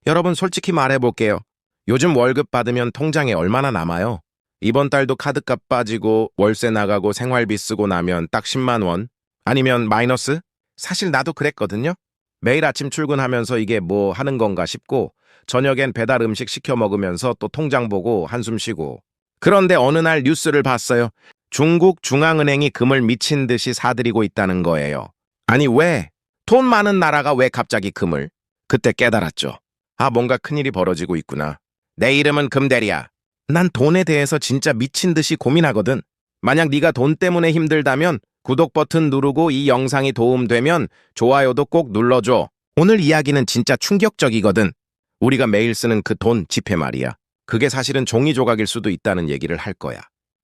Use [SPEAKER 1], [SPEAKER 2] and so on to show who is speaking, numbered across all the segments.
[SPEAKER 1] 여러분 솔직히 말해볼게요. 요즘 월급 받으면 통장에 얼마나 남아요? 이번 달도 카드값 빠지고 월세 나가고 생활비 쓰고 나면 딱 10만 원? 아니면 마이너스? 사실 나도 그랬거든요. 매일 아침 출근하면서 이게 뭐 하는 건가 싶고 저녁엔 배달 음식 시켜 먹으면서 또 통장 보고 한숨 쉬고. 그런데 어느 날 뉴스를 봤어요. 중국 중앙은행이 금을 미친 듯이 사들이고 있다는 거예요. 아니 왜? 돈 많은 나라가 왜 갑자기 금을? 그때 깨달았죠. 아, 뭔가 큰일이 벌어지고 있구나. 내 이름은 금대리야. 난 돈에 대해서 진짜 미친 듯이 고민하거든. 만약 네가 돈 때문에 힘들다면 구독 버튼 누르고 이 영상이 도움되면 좋아요도 꼭 눌러줘. 오늘 이야기는 진짜 충격적이거든. 우리가 매일 쓰는 그 돈 지폐 말이야. 그게 사실은 종이 조각일 수도 있다는 얘기를 할 거야.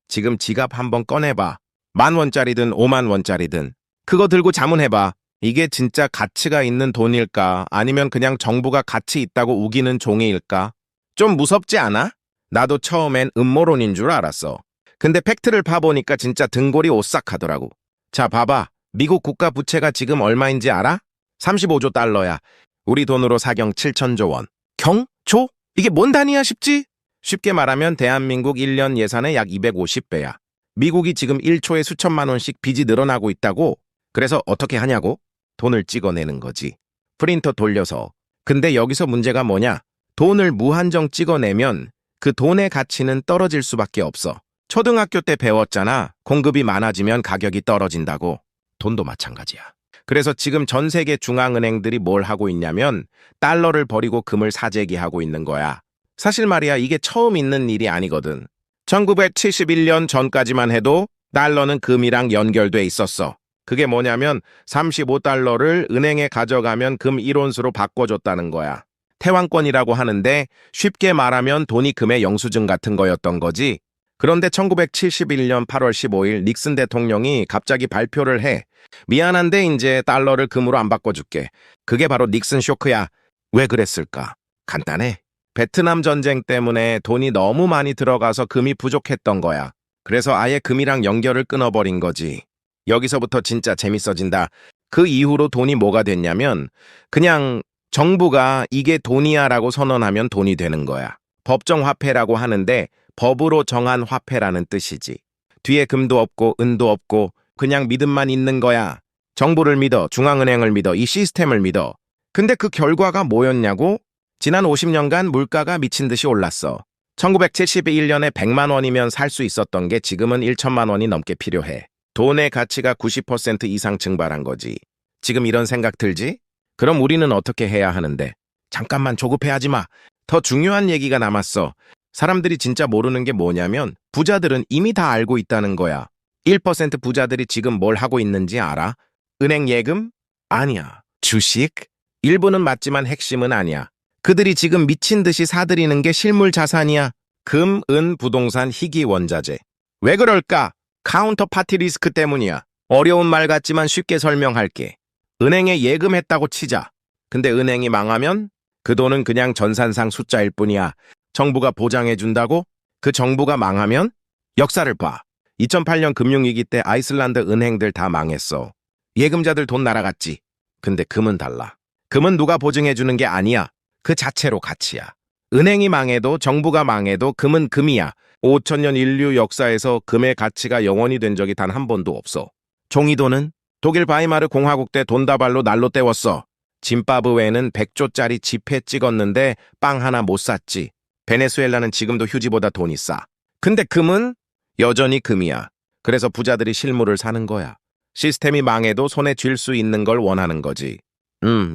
[SPEAKER 1] 지금 지갑 한번 꺼내봐. 10,000원짜리든 50,000원짜리든. 그거 들고 자문해봐. 이게 진짜 가치가 있는 돈일까? 아니면 그냥 정부가 가치 있다고 우기는 종이일까? 좀 무섭지 않아? 나도 처음엔 음모론인 줄 알았어. 근데 팩트를 봐보니까 진짜 등골이 오싹하더라고. 자, 봐봐. 미국 국가 부채가 지금 얼마인지 알아? 35조 달러야. 우리 돈으로 사경 7천조 원. 경? 조? 이게 뭔 단위야 싶지? 쉽게 말하면 대한민국 1년 예산의 약 250배야. 미국이 지금 1초에 수천만 원씩 빚이 늘어나고 있다고? 그래서 어떻게 하냐고? 돈을 찍어내는 거지. 프린터 돌려서. 근데 여기서 문제가 뭐냐? 돈을 무한정 찍어내면 그 돈의 가치는 떨어질 수밖에 없어. 초등학교 때 배웠잖아. 공급이 많아지면 가격이 떨어진다고. 돈도 마찬가지야. 그래서 지금 전 세계 중앙은행들이 뭘 하고 있냐면 달러를 버리고 금을 사재기하고 있는 거야. 사실 말이야, 이게 처음 있는 일이 아니거든. 1971년 전까지만 해도 달러는 금이랑 연결돼 있었어. 그게 뭐냐면 35달러를 은행에 가져가면 금 1온수로 바꿔줬다는 거야. 태왕권이라고 하는데 쉽게 말하면 돈이 금의 영수증 같은 거였던 거지. 그런데 1971년 8월 15일 닉슨 대통령이 갑자기 발표를 해. 미안한데 이제 달러를 금으로 안 바꿔줄게. 그게 바로 닉슨 쇼크야. 왜 그랬을까? 간단해. 베트남 전쟁 때문에 돈이 너무 많이 들어가서 금이 부족했던 거야. 그래서 아예 금이랑 연결을 끊어버린 거지. 여기서부터 진짜 재밌어진다. 그 이후로 돈이 뭐가 됐냐면 그냥 정부가 이게 돈이야 라고 선언하면 돈이 되는 거야. 법정화폐라고 하는데 법으로 정한 화폐라는 뜻이지. 뒤에 금도 없고 은도 없고 그냥 믿음만 있는 거야. 정부를 믿어, 중앙은행을 믿어, 이 시스템을 믿어. 근데 그 결과가 뭐였냐고? 지난 50년간 물가가 미친 듯이 올랐어. 1971년에 100만 원이면 살 수 있었던 게 지금은 1천만 원이 넘게 필요해. 돈의 가치가 90% 이상 증발한 거지. 지금 이런 생각 들지? 그럼 우리는 어떻게 해야 하는데? 잠깐만 조급해하지 마. 더 중요한 얘기가 남았어. 사람들이 진짜 모르는 게 뭐냐면 부자들은 이미 다 알고 있다는 거야. 1% 부자들이 지금 뭘 하고 있는지 알아? 은행 예금? 아니야. 주식? 일부는 맞지만 핵심은 아니야. 그들이 지금 미친 듯이 사들이는 게 실물 자산이야. 금, 은, 부동산, 희귀 원자재. 왜 그럴까? 카운터파티 리스크 때문이야. 어려운 말 같지만 쉽게 설명할게. 은행에 예금했다고 치자. 근데 은행이 망하면 그 돈은 그냥 전산상 숫자일 뿐이야. 정부가 보장해준다고? 그 정부가 망하면? 역사를 봐. 2008년 금융위기 때 아이슬란드 은행들 다 망했어. 예금자들 돈 날아갔지. 근데 금은 달라. 금은 누가 보증해주는 게 아니야. 그 자체로 가치야. 은행이 망해도 정부가 망해도 금은 금이야. 5천년 인류 역사에서 금의 가치가 영원히 된 적이 단 한 번도 없어. 종이돈은? 독일 바이마르 공화국 때 돈다발로 날로 때웠어. 짐바브웨는 100조짜리 지폐 찍었는데 빵 하나 못 샀지. 베네수엘라는 지금도 휴지보다 돈이 싸. 근데 금은? 여전히 금이야. 그래서 부자들이 실물을 사는 거야. 시스템이 망해도 손에 쥘 수 있는 걸 원하는 거지.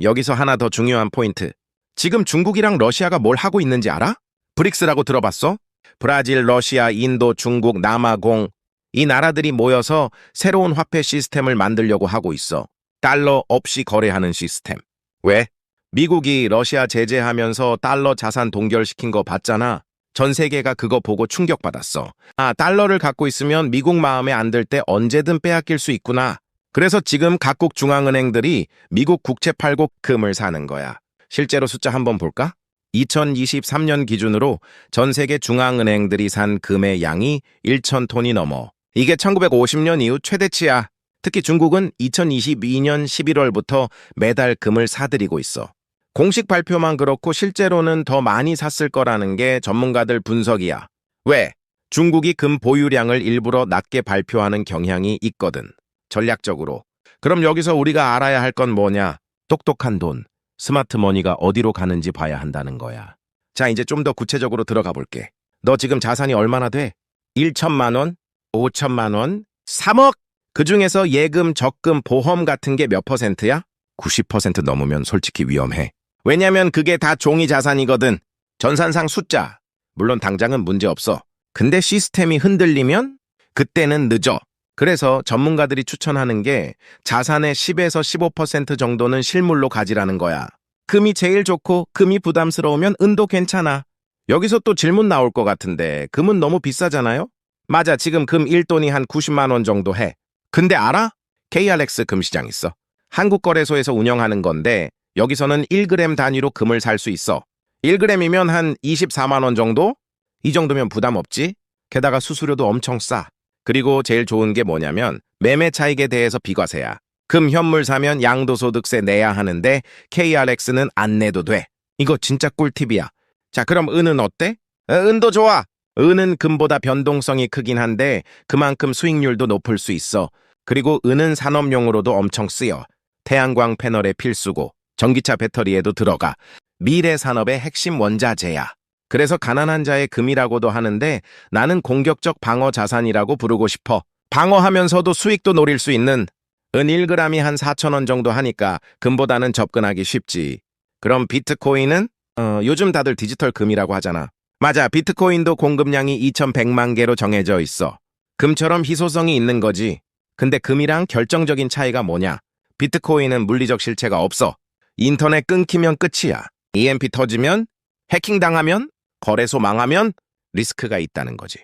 [SPEAKER 1] 여기서 하나 더 중요한 포인트. 지금 중국이랑 러시아가 뭘 하고 있는지 알아? 브릭스라고 들어봤어? 브라질, 러시아, 인도, 중국, 남아공. 이 나라들이 모여서 새로운 화폐 시스템을 만들려고 하고 있어. 달러 없이 거래하는 시스템. 왜? 미국이 러시아 제재하면서 달러 자산 동결시킨 거 봤잖아. 전 세계가 그거 보고 충격받았어. 아, 달러를 갖고 있으면 미국 마음에 안 들 때 언제든 빼앗길 수 있구나. 그래서 지금 각국 중앙은행들이 미국 국채 팔고 금을 사는 거야. 실제로 숫자 한번 볼까? 2023년 기준으로 전 세계 중앙은행들이 산 금의 양이 1,000톤이 넘어. 이게 1950년 이후 최대치야. 특히 중국은 2022년 11월부터 매달 금을 사들이고 있어. 공식 발표만 그렇고 실제로는 더 많이 샀을 거라는 게 전문가들 분석이야. 왜? 중국이 금 보유량을 일부러 낮게 발표하는 경향이 있거든. 전략적으로. 그럼 여기서 우리가 알아야 할 건 뭐냐? 똑똑한 돈, 스마트머니가 어디로 가는지 봐야 한다는 거야. 자, 이제 좀 더 구체적으로 들어가 볼게. 너 지금 자산이 얼마나 돼? 1천만 원? 5천만 원? 3억? 그중에서 예금, 적금, 보험 같은 게 몇 퍼센트야? 90% 넘으면 솔직히 위험해. 왜냐면 그게 다 종이 자산이거든. 전산상 숫자. 물론 당장은 문제 없어. 근데 시스템이 흔들리면 그때는 늦어. 그래서 전문가들이 추천하는 게 자산의 10에서 15% 정도는 실물로 가지라는 거야. 금이 제일 좋고 금이 부담스러우면 은도 괜찮아. 여기서 또 질문 나올 것 같은데 금은 너무 비싸잖아요? 맞아, 지금 금 1돈이 한 90만 원 정도 해. 근데 알아? KRX 금시장 있어. 한국거래소에서 운영하는 건데 여기서는 1g 단위로 금을 살 수 있어. 1g이면 한 24만 원 정도? 이 정도면 부담 없지? 게다가 수수료도 엄청 싸. 그리고 제일 좋은 게 뭐냐면 매매 차익에 대해서 비과세야. 금 현물 사면 양도소득세 내야 하는데 KRX는 안 내도 돼. 이거 진짜 꿀팁이야. 자, 그럼 은은 어때? 은도 좋아. 은은 금보다 변동성이 크긴 한데 그만큼 수익률도 높을 수 있어. 그리고 은은 산업용으로도 엄청 쓰여. 태양광 패널의 필수고 전기차 배터리에도 들어가. 미래 산업의 핵심 원자재야. 그래서 가난한 자의 금이라고도 하는데 나는 공격적 방어 자산이라고 부르고 싶어. 방어하면서도 수익도 노릴 수 있는. 은 1g이 한 4,000원 정도 하니까 금보다는 접근하기 쉽지. 그럼 비트코인은? 요즘 다들 디지털 금이라고 하잖아. 맞아, 비트코인도 공급량이 2,100만 개로 정해져 있어. 금처럼 희소성이 있는 거지. 근데 금이랑 결정적인 차이가 뭐냐? 비트코인은 물리적 실체가 없어. 인터넷 끊기면 끝이야. EMP 터지면? 해킹당하면? 거래소 망하면? 리스크가 있다는 거지.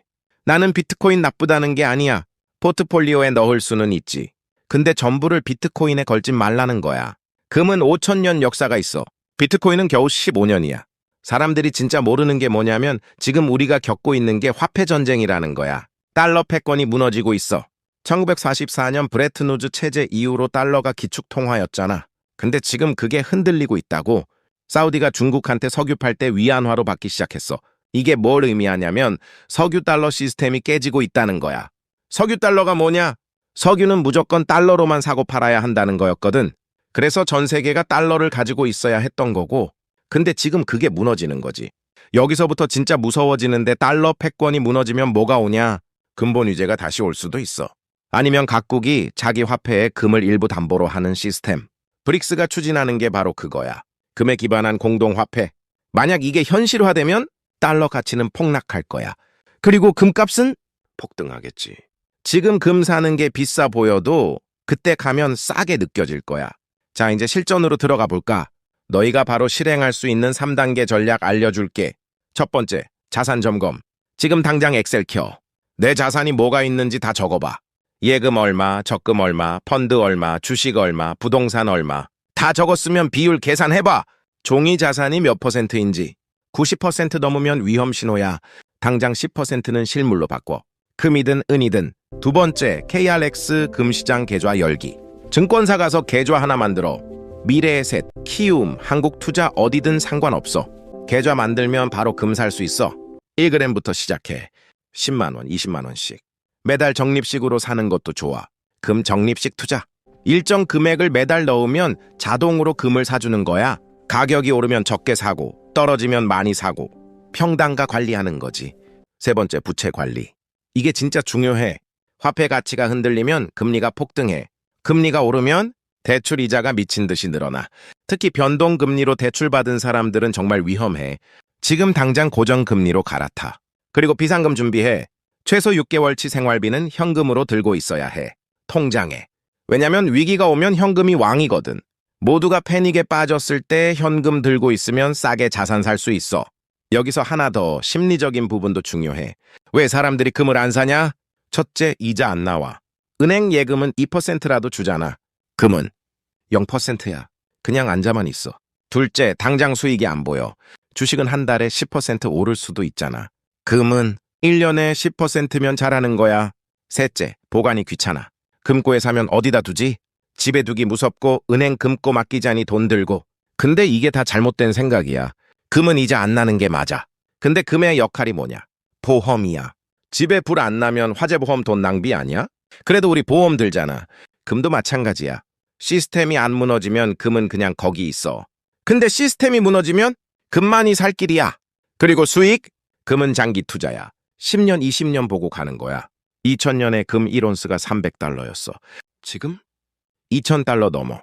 [SPEAKER 1] 나는 비트코인 나쁘다는 게 아니야. 포트폴리오에 넣을 수는 있지. 근데 전부를 비트코인에 걸지 말라는 거야. 금은 5,000년 역사가 있어. 비트코인은 겨우 15년이야. 사람들이 진짜 모르는 게 뭐냐면 지금 우리가 겪고 있는 게 화폐 전쟁이라는 거야. 달러 패권이 무너지고 있어. 1944년 브레튼 우즈 체제 이후로 달러가 기축통화였잖아. 근데 지금 그게 흔들리고 있다고. 사우디가 중국한테 석유 팔 때 위안화로 받기 시작했어. 이게 뭘 의미하냐면 석유 달러 시스템이 깨지고 있다는 거야. 석유 달러가 뭐냐? 석유는 무조건 달러로만 사고 팔아야 한다는 거였거든. 그래서 전 세계가 달러를 가지고 있어야 했던 거고. 근데 지금 그게 무너지는 거지. 여기서부터 진짜 무서워지는데 달러 패권이 무너지면 뭐가 오냐? 근본 위제가 다시 올 수도 있어. 아니면 각국이 자기 화폐에 금을 일부 담보로 하는 시스템. 브릭스가 추진하는 게 바로 그거야. 금에 기반한 공동화폐. 만약 이게 현실화되면 달러 가치는 폭락할 거야. 그리고 금값은 폭등하겠지. 지금 금 사는 게 비싸 보여도 그때 가면 싸게 느껴질 거야. 자, 이제 실전으로 들어가 볼까? 너희가 바로 실행할 수 있는 3단계 전략 알려줄게. 첫 번째, 자산 점검. 지금 당장 엑셀 켜. 내 자산이 뭐가 있는지 다 적어봐. 예금 얼마, 적금 얼마, 펀드 얼마, 주식 얼마, 부동산 얼마. 다 적었으면 비율 계산해봐. 종이 자산이 몇 %인지. 90% 넘으면 위험 신호야. 당장 10%는 실물로 바꿔. 금이든 은이든. 두 번째, KRX 금시장 계좌 열기. 증권사 가서 계좌 하나 만들어. 미래의 셋, 키움, 한국투자 어디든 상관없어. 계좌 만들면 바로 금 살 수 있어. 1g부터 시작해. 10만 원, 20만 원씩. 매달 적립식으로 사는 것도 좋아. 금 적립식 투자. 일정 금액을 매달 넣으면 자동으로 금을 사주는 거야. 가격이 오르면 적게 사고, 떨어지면 많이 사고. 평단가 관리하는 거지. 세 번째, 부채 관리. 이게 진짜 중요해. 화폐 가치가 흔들리면 금리가 폭등해. 금리가 오르면 대출 이자가 미친 듯이 늘어나. 특히 변동금리로 대출받은 사람들은 정말 위험해. 지금 당장 고정금리로 갈아타. 그리고 비상금 준비해. 최소 6개월치 생활비는 현금으로 들고 있어야 해. 통장에. 왜냐면 위기가 오면 현금이 왕이거든. 모두가 패닉에 빠졌을 때 현금 들고 있으면 싸게 자산 살 수 있어. 여기서 하나 더, 심리적인 부분도 중요해. 왜 사람들이 금을 안 사냐? 첫째, 이자 안 나와. 은행 예금은 2%라도 주잖아. 금은 0%야. 그냥 앉아만 있어. 둘째, 당장 수익이 안 보여. 주식은 한 달에 10% 오를 수도 있잖아. 금은 1년에 10%면 잘하는 거야. 셋째, 보관이 귀찮아. 금고에 사면 어디다 두지? 집에 두기 무섭고 은행 금고 맡기자니 돈 들고. 근데 이게 다 잘못된 생각이야. 금은 이제 안 나는 게 맞아. 근데 금의 역할이 뭐냐? 보험이야. 집에 불 안 나면 화재보험 돈 낭비 아니야? 그래도 우리 보험 들잖아. 금도 마찬가지야. 시스템이 안 무너지면 금은 그냥 거기 있어. 근데 시스템이 무너지면 금만이 살 길이야. 그리고 수익? 금은 장기 투자야. 10년, 20년 보고 가는 거야. 2000년에 금 1온스가 $300였어. 지금? $2000 넘어.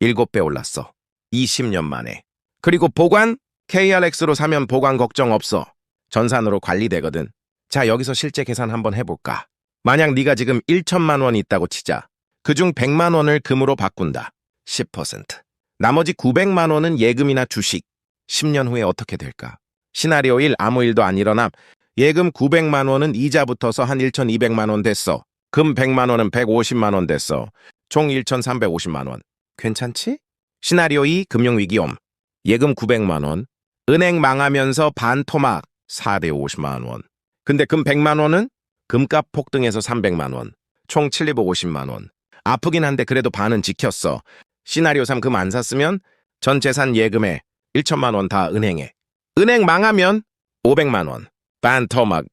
[SPEAKER 1] 7배 올랐어. 20년 만에. 그리고 보관? KRX로 사면 보관 걱정 없어. 전산으로 관리되거든. 자, 여기서 실제 계산 한번 해볼까? 만약 네가 지금 1천만 원 있다고 치자. 그중 100만 원을 금으로 바꾼다. 10%. 나머지 900만 원은 예금이나 주식. 10년 후에 어떻게 될까? 시나리오 1, 아무 일도 안 일어남. 예금 900만 원은 이자 붙어서 한 1,200만 원 됐어. 금 100만 원은 150만 원 됐어. 총 1,350만 원. 괜찮지? 시나리오 2, 금융위기옴. 예금 900만 원. 은행 망하면서 반토막 4대 50만 원. 근데 금 100만 원은? 금값 폭등해서 300만 원. 총 750만 원. 아프긴 한데 그래도 반은 지켰어. 시나리오 3, 금 안 샀으면 전 재산 예금에 1천만 원 다 은행에. 은행 망하면 500만 원. 반토막.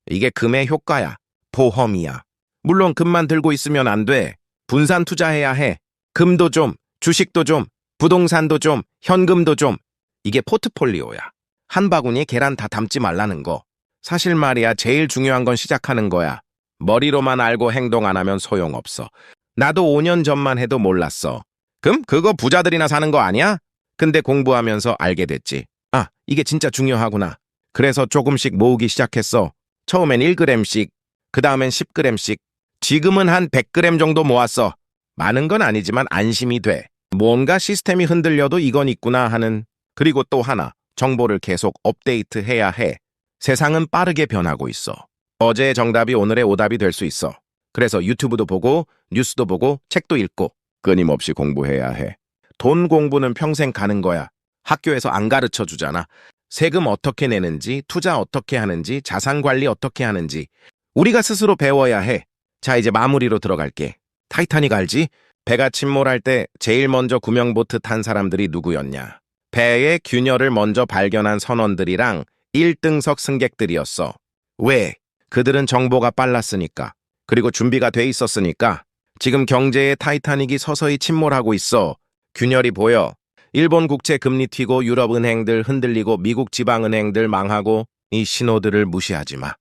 [SPEAKER 1] 이게 금의 효과야. 보험이야. 물론 금만 들고 있으면 안 돼. 분산 투자해야 해. 금도 좀, 주식도 좀, 부동산도 좀, 현금도 좀. 이게 포트폴리오야. 한 바구니에 계란 다 담지 말라는 거. 사실 말이야, 제일 중요한 건 시작하는 거야. 머리로만 알고 행동 안 하면 소용없어. 나도 5년 전만 해도 몰랐어. 금? 그거 부자들이나 사는 거 아니야? 근데 공부하면서 알게 됐지. 아, 이게 진짜 중요하구나. 그래서 조금씩 모으기 시작했어. 처음엔 1g씩, 그 다음엔 10g씩. 지금은 한 100g 정도 모았어. 많은 건 아니지만 안심이 돼. 뭔가 시스템이 흔들려도 이건 있구나 하는. 그리고 또 하나, 정보를 계속 업데이트해야 해. 세상은 빠르게 변하고 있어. 어제의 정답이 오늘의 오답이 될 수 있어. 그래서 유튜브도 보고, 뉴스도 보고, 책도 읽고, 끊임없이 공부해야 해. 돈 공부는 평생 가는 거야. 학교에서 안 가르쳐 주잖아. 세금 어떻게 내는지, 투자 어떻게 하는지, 자산 관리 어떻게 하는지. 우리가 스스로 배워야 해. 자, 이제 마무리로 들어갈게. 타이타닉 알지? 배가 침몰할 때 제일 먼저 구명보트 탄 사람들이 누구였냐? 배의 균열을 먼저 발견한 선원들이랑 1등석 승객들이었어. 왜? 그들은 정보가 빨랐으니까. 그리고 준비가 돼 있었으니까. 지금 경제의 타이타닉이 서서히 침몰하고 있어. 균열이 보여. 일본 국채 금리 튀고 유럽 은행들 흔들리고 미국 지방은행들 망하고 이 신호들을 무시하지 마.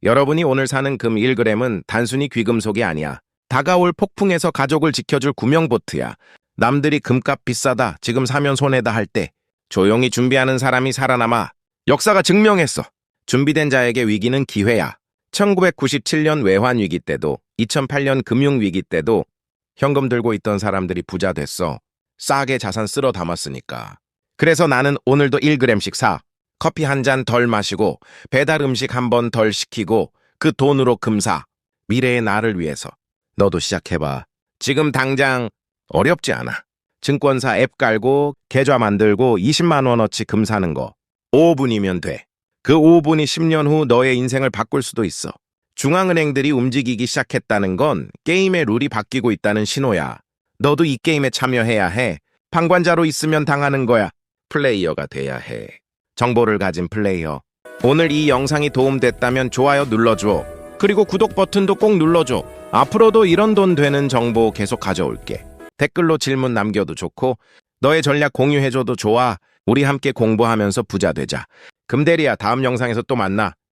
[SPEAKER 1] 여러분이 오늘 사는 금 1g은 단순히 귀금속이 아니야. 다가올 폭풍에서 가족을 지켜줄 구명보트야. 남들이 금값 비싸다, 지금 사면 손해다 할 때 조용히 준비하는 사람이 살아남아. 역사가 증명했어. 준비된 자에게 위기는 기회야. 1997년 외환위기 때도 2008년 금융위기 때도 현금 들고 있던 사람들이 부자 됐어. 싸게 자산 쓸어 담았으니까. 그래서 나는 오늘도 1g씩 사. 커피 한 잔 덜 마시고 배달 음식 한 번 덜 시키고 그 돈으로 금 사. 미래의 나를 위해서. 너도 시작해봐. 지금 당장 어렵지 않아. 증권사 앱 깔고 계좌 만들고 20만 원어치 금 사는 거. 5분이면 돼. 그 5분이 10년 후 너의 인생을 바꿀 수도 있어. 중앙은행들이 움직이기 시작했다는 건 게임의 룰이 바뀌고 있다는 신호야. 너도 이 게임에 참여해야 해. 방관자로 있으면 당하는 거야. 플레이어가 돼야 해. 정보를 가진 플레이어. 오늘 이 영상이 도움됐다면 좋아요 눌러줘. 그리고 구독 버튼도 꼭 눌러줘. 앞으로도 이런 돈 되는 정보 계속 가져올게. 댓글로 질문 남겨도 좋고 너의 전략 공유해줘도 좋아. 우리 함께 공부하면서 부자 되자. 금대리야, 다음 영상에서 또 만나.